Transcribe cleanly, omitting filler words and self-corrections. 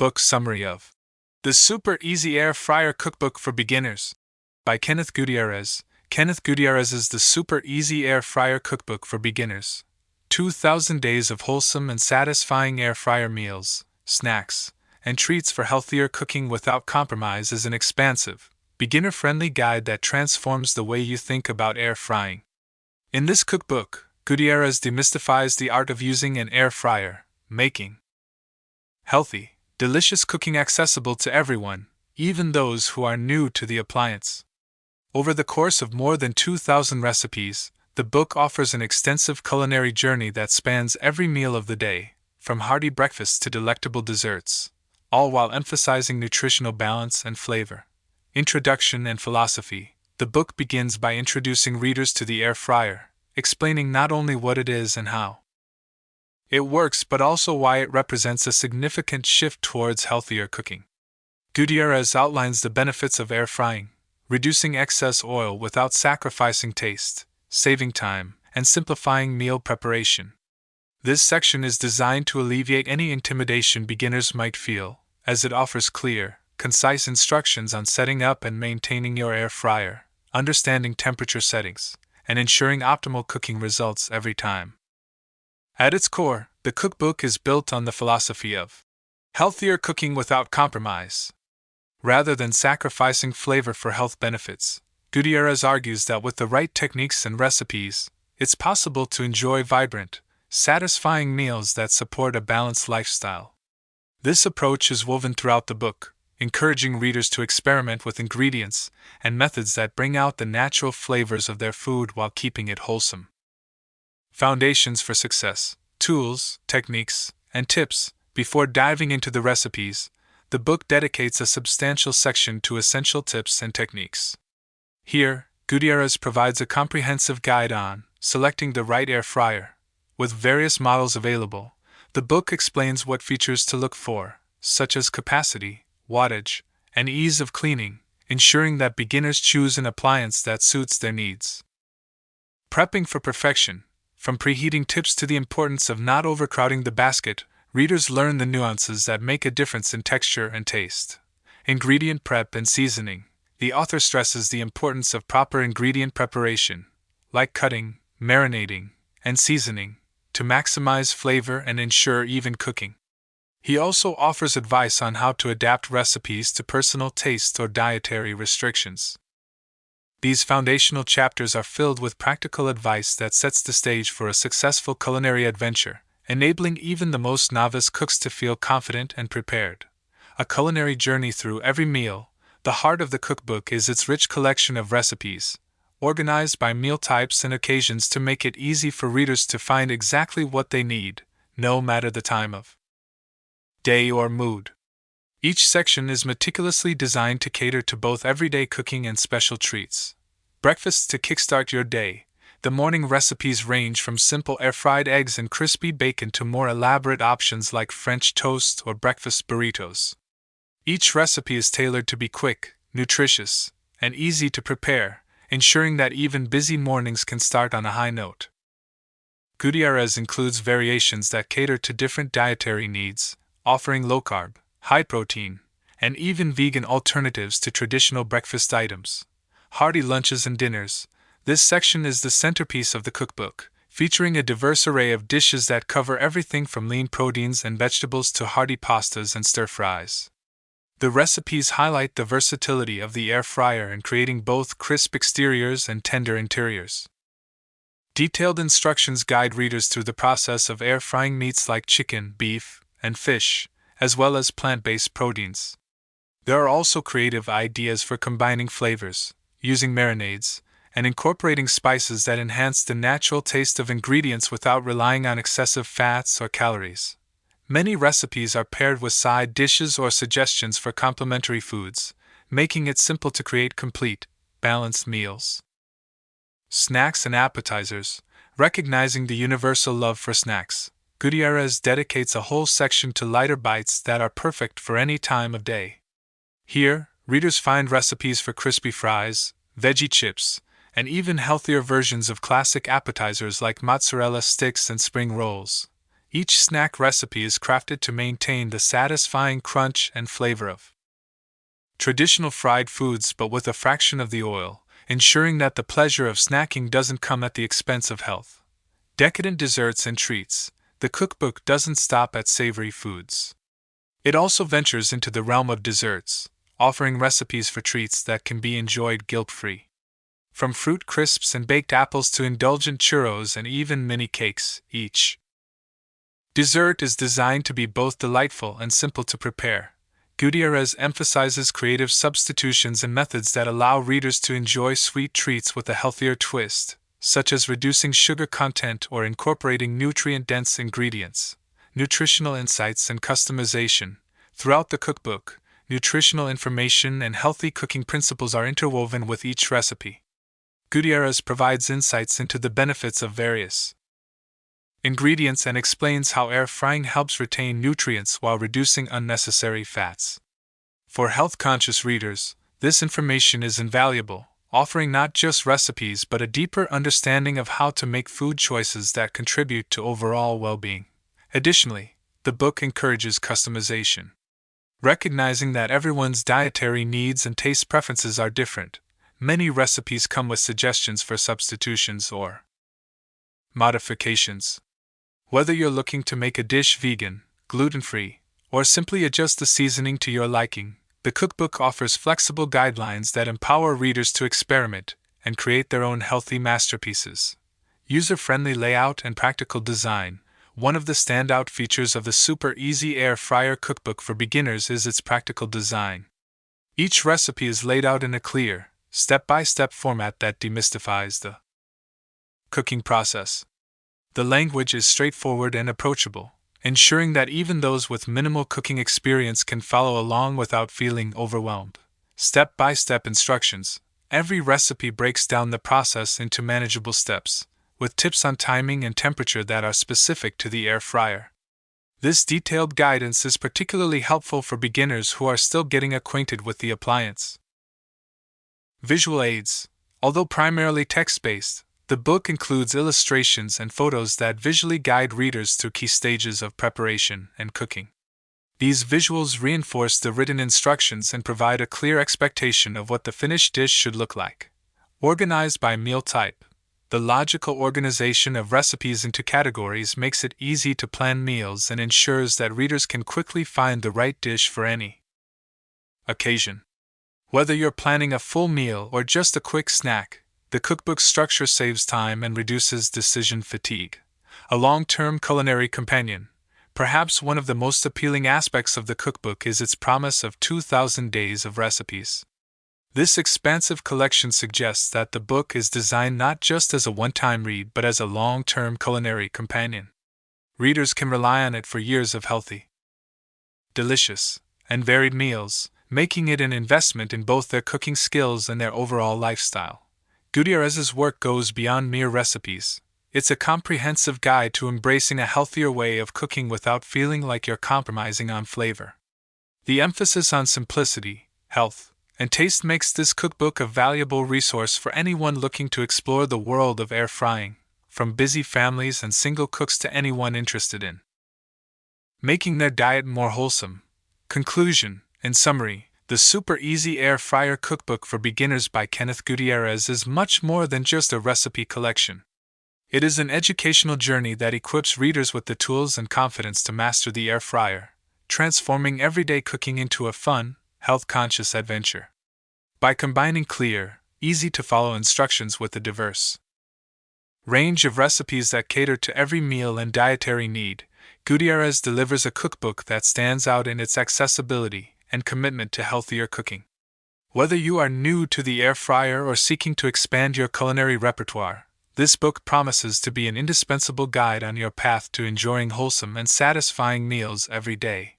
Book Summary of The Super Easy Air Fryer Cookbook for Beginners by Kenneth Gutierrez. Kenneth Gutierrez's The Super Easy Air Fryer Cookbook for Beginners. 2,000 days of wholesome and satisfying air fryer meals, snacks, and treats for healthier cooking without compromise is an expansive, beginner-friendly guide that transforms the way you think about air frying. In this cookbook, Gutierrez demystifies the art of using an air fryer, making healthy, delicious cooking accessible to everyone, even those who are new to the appliance. Over the course of more than 2,000 recipes, the book offers an extensive culinary journey that spans every meal of the day, from hearty breakfasts to delectable desserts, all while emphasizing nutritional balance and flavor. Introduction and Philosophy. The book begins by introducing readers to the air fryer, explaining not only what it is and how it works but also why it represents a significant shift towards healthier cooking. Gutierrez outlines the benefits of air frying, reducing excess oil without sacrificing taste, saving time, and simplifying meal preparation. This section is designed to alleviate any intimidation beginners might feel, as it offers clear, concise instructions on setting up and maintaining your air fryer, understanding temperature settings, and ensuring optimal cooking results every time. At its core, the cookbook is built on the philosophy of healthier cooking without compromise. Rather than sacrificing flavor for health benefits, Gutierrez argues that with the right techniques and recipes, it's possible to enjoy vibrant, satisfying meals that support a balanced lifestyle. This approach is woven throughout the book, encouraging readers to experiment with ingredients and methods that bring out the natural flavors of their food while keeping it wholesome. Foundations for Success. Tools, techniques, and tips. Before diving into the recipes, the book dedicates a substantial section to essential tips and techniques. Here, Gutierrez provides a comprehensive guide on selecting the right air fryer. With various models available, the book explains what features to look for, such as capacity, wattage, and ease of cleaning, ensuring that beginners choose an appliance that suits their needs. Prepping for Perfection. From preheating tips to the importance of not overcrowding the basket, readers learn the nuances that make a difference in texture and taste. Ingredient prep and seasoning. The author stresses the importance of proper ingredient preparation, like cutting, marinating, and seasoning, to maximize flavor and ensure even cooking. He also offers advice on how to adapt recipes to personal tastes or dietary restrictions. These foundational chapters are filled with practical advice that sets the stage for a successful culinary adventure, enabling even the most novice cooks to feel confident and prepared. A culinary journey through every meal. The heart of the cookbook is its rich collection of recipes, organized by meal types and occasions to make it easy for readers to find exactly what they need, no matter the time of day or mood. Each section is meticulously designed to cater to both everyday cooking and special treats. Breakfasts to kickstart your day. The morning recipes range from simple air-fried eggs and crispy bacon to more elaborate options like French toast or breakfast burritos. Each recipe is tailored to be quick, nutritious, and easy to prepare, ensuring that even busy mornings can start on a high note. Gutierrez includes variations that cater to different dietary needs, offering low-carb, high-protein, and even vegan alternatives to traditional breakfast items. Hearty lunches and dinners. This section is the centerpiece of the cookbook, featuring a diverse array of dishes that cover everything from lean proteins and vegetables to hearty pastas and stir-fries. The recipes highlight the versatility of the air fryer in creating both crisp exteriors and tender interiors. Detailed instructions guide readers through the process of air frying meats like chicken, beef, and fish, as well as plant-based proteins. There are also creative ideas for combining flavors, using marinades, and incorporating spices that enhance the natural taste of ingredients without relying on excessive fats or calories. Many recipes are paired with side dishes or suggestions for complementary foods, making it simple to create complete, balanced meals. Snacks and appetizers. Recognizing the universal love for snacks, Gutierrez dedicates a whole section to lighter bites that are perfect for any time of day. Here, readers find recipes for crispy fries, veggie chips, and even healthier versions of classic appetizers like mozzarella sticks and spring rolls. Each snack recipe is crafted to maintain the satisfying crunch and flavor of traditional fried foods but with a fraction of the oil, ensuring that the pleasure of snacking doesn't come at the expense of health. Decadent desserts and treats. The cookbook doesn't stop at savory foods. It also ventures into the realm of desserts, offering recipes for treats that can be enjoyed guilt-free. From fruit crisps and baked apples to indulgent churros and even mini cakes, each dessert is designed to be both delightful and simple to prepare. Gutierrez emphasizes creative substitutions and methods that allow readers to enjoy sweet treats with a healthier twist, such as reducing sugar content or incorporating nutrient-dense ingredients. Nutritional insights and customization. Throughout the cookbook, nutritional information and healthy cooking principles are interwoven with each recipe. Gutierrez provides insights into the benefits of various ingredients and explains how air frying helps retain nutrients while reducing unnecessary fats. For health-conscious readers, this information is invaluable, offering not just recipes but a deeper understanding of how to make food choices that contribute to overall well-being. Additionally, the book encourages customization. Recognizing that everyone's dietary needs and taste preferences are different, many recipes come with suggestions for substitutions or modifications. Whether you're looking to make a dish vegan, gluten-free, or simply adjust the seasoning to your liking, the cookbook offers flexible guidelines that empower readers to experiment and create their own healthy masterpieces. User-friendly layout and practical design. One of the standout features of the Super Easy Air Fryer Cookbook for Beginners is its practical design. Each recipe is laid out in a clear, step-by-step format that demystifies the cooking process. The language is straightforward and approachable, ensuring that even those with minimal cooking experience can follow along without feeling overwhelmed. Step-by-step instructions. Every recipe breaks down the process into manageable steps, with tips on timing and temperature that are specific to the air fryer. This detailed guidance is particularly helpful for beginners who are still getting acquainted with the appliance. Visual aids. Although primarily text-based, the book includes illustrations and photos that visually guide readers through key stages of preparation and cooking. These visuals reinforce the written instructions and provide a clear expectation of what the finished dish should look like. Organized by meal type. The logical organization of recipes into categories makes it easy to plan meals and ensures that readers can quickly find the right dish for any occasion. Whether you're planning a full meal or just a quick snack, the cookbook's structure saves time and reduces decision fatigue. A long-term culinary companion. Perhaps one of the most appealing aspects of the cookbook is its promise of 2,000 days of recipes. This expansive collection suggests that the book is designed not just as a one-time read but as a long-term culinary companion. Readers can rely on it for years of healthy, delicious, and varied meals, making it an investment in both their cooking skills and their overall lifestyle. Gutierrez's work goes beyond mere recipes. It's a comprehensive guide to embracing a healthier way of cooking without feeling like you're compromising on flavor. The emphasis on simplicity, health, and taste makes this cookbook a valuable resource for anyone looking to explore the world of air frying, from busy families and single cooks to anyone interested in making their diet more wholesome. Conclusion. In summary, the Super Easy Air Fryer Cookbook for Beginners by Kenneth Gutierrez is much more than just a recipe collection. It is an educational journey that equips readers with the tools and confidence to master the air fryer, transforming everyday cooking into a fun, health-conscious adventure. By combining clear, easy-to-follow instructions with a diverse range of recipes that cater to every meal and dietary need, Gutierrez delivers a cookbook that stands out in its accessibility and commitment to healthier cooking. Whether you are new to the air fryer or seeking to expand your culinary repertoire, this book promises to be an indispensable guide on your path to enjoying wholesome and satisfying meals every day.